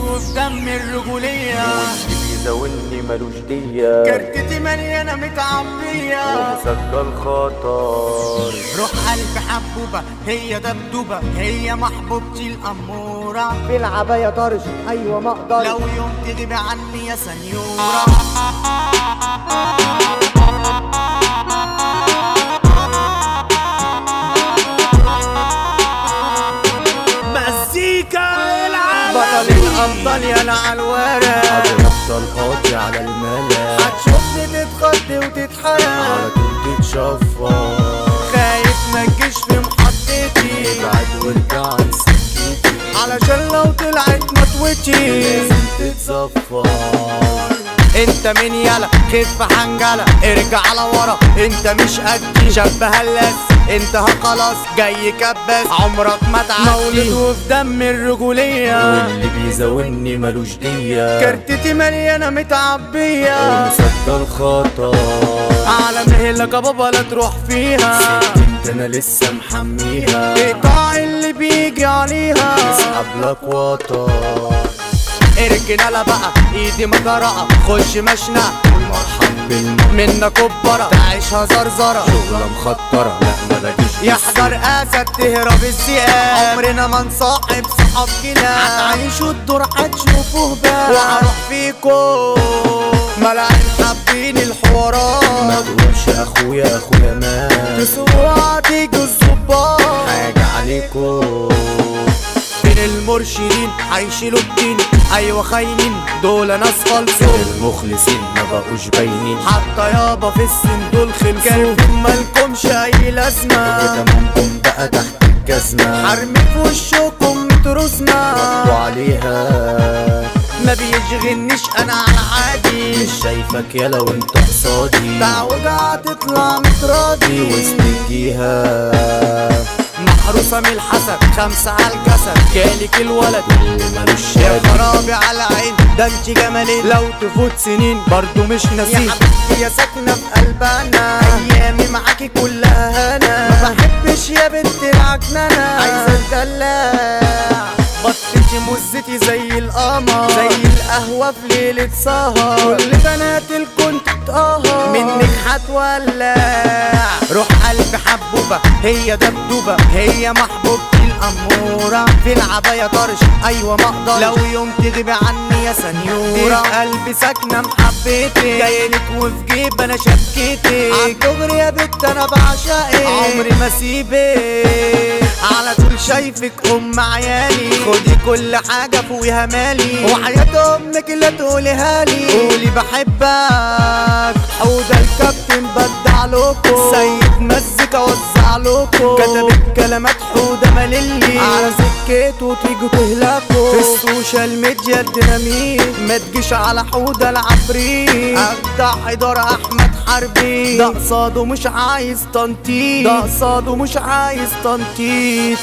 وفي دم الرجولية، واللي بيزاولني ملوش دية، كارتتي مليانة متعبية ومسجل خطر. روح قلبي حبوبة هي دبدوبة، هي محبوبتي الأمورة، في العباية طرش ايوه ما اقدر، لو يوم تغيبي عني يا سنيورة. مزيكا بطل الأبطال يالا عالورق، هتفضل قاضي على الملا، هتشوفني تتخض وتتحرق، على طول تتشفر. خايف متجيش في محطتي، ابعد وارجع عن سكتي، علشان لو طلعت مطوتي لازم تتزفر. انت مين يالا خف حنجلة، ارجع على ورا انت مش قدي، شاب هلاس انت خلاص جاي كباس، عمرك ما تعدي، مولود وفي دم الرجولية، واللي بيزاولني ملوش دية، كارتتي مليانة متعبية ومسجل خطر. على مهلك يا بابا لا تروح فيها، انت انا لسه محميها، اقطع اللي بيجي عليها، اسحب لك وطر. اركن بقى ايدي مجرقة، خش مشنق مرحب منا كبرة، تعيشها زرزرة شغلة مخطرة، لا ما باجيش يحضر اسد تهرب الذئاب، عمرنا ما نصاحب صحاب كلاب، هتعيشوا الدور هتشوفوه بقى، وهروح فيكو ملاعين حابين الحوارات، ما تقولش اخويا مات، تسوقوا تيجوا الظباط، حاجة عليكم. فين المرشدين هيشيلوا الدين، ايوه خاينين دول ناس خالصين، المخلصين ما بقوش باينين، حتى يابا في السن دول خلصوا، مالكمش اي لازمة، وتمامكم بقى تحت الجزمة، حرمي في وشكم تروسنا، ردوا عليها. ما بيشغلنيش انا على عادي، مش شايفك يالا وانت قصادي، تعوجة هتطلع متراضي، وسط الجيها محروسة من الحسد، 5 على الجسد، جالك الولد اللي ملوش يا شادي. خرابي على عين، ده انت جمالين لو تفوت سنين برضو مش ناسين، يا حبيبتي يا ساكنة في قلبنا، ايامي معاكي كلها هنا، ما بحبش يا بنت العجنانة، عايزة اتدلع، بطتي مزتي زي القمر، زي القهوة في ليلة سهر، كل بنات الكون تتقهر، منك هتولع، روح قلبي حبوبة هي دبدوبة، هي محبوبتي الأمورة، في العباية طرش أيوة ما أقدر، لو يوم تغيبي عني يا سنيورة، في قلبي ساكنة محبتك، جايلك وفي جيب أنا شبكتك، عالدغري يا بت أنا بعشقك، عمري ما سيبك، على طول شايفك أم عيالي، خدي كل حاجة فوقها مالي، وحياة أمك لا تقوليها لي، قولي بحبك، حودة الكابتن بدع لكم، سيد مزيكا وزع لكم، كتب الكلمات حودة مللي، على سكته تيجوا تهلكوا، في السوشيال ميديا الديناميت، ما تجيش على حودة العفريت، أبدع حيدر أحمد حربي، ده قصاده مش عايز تنطيط، ده قصاده مش عايز تنطيط.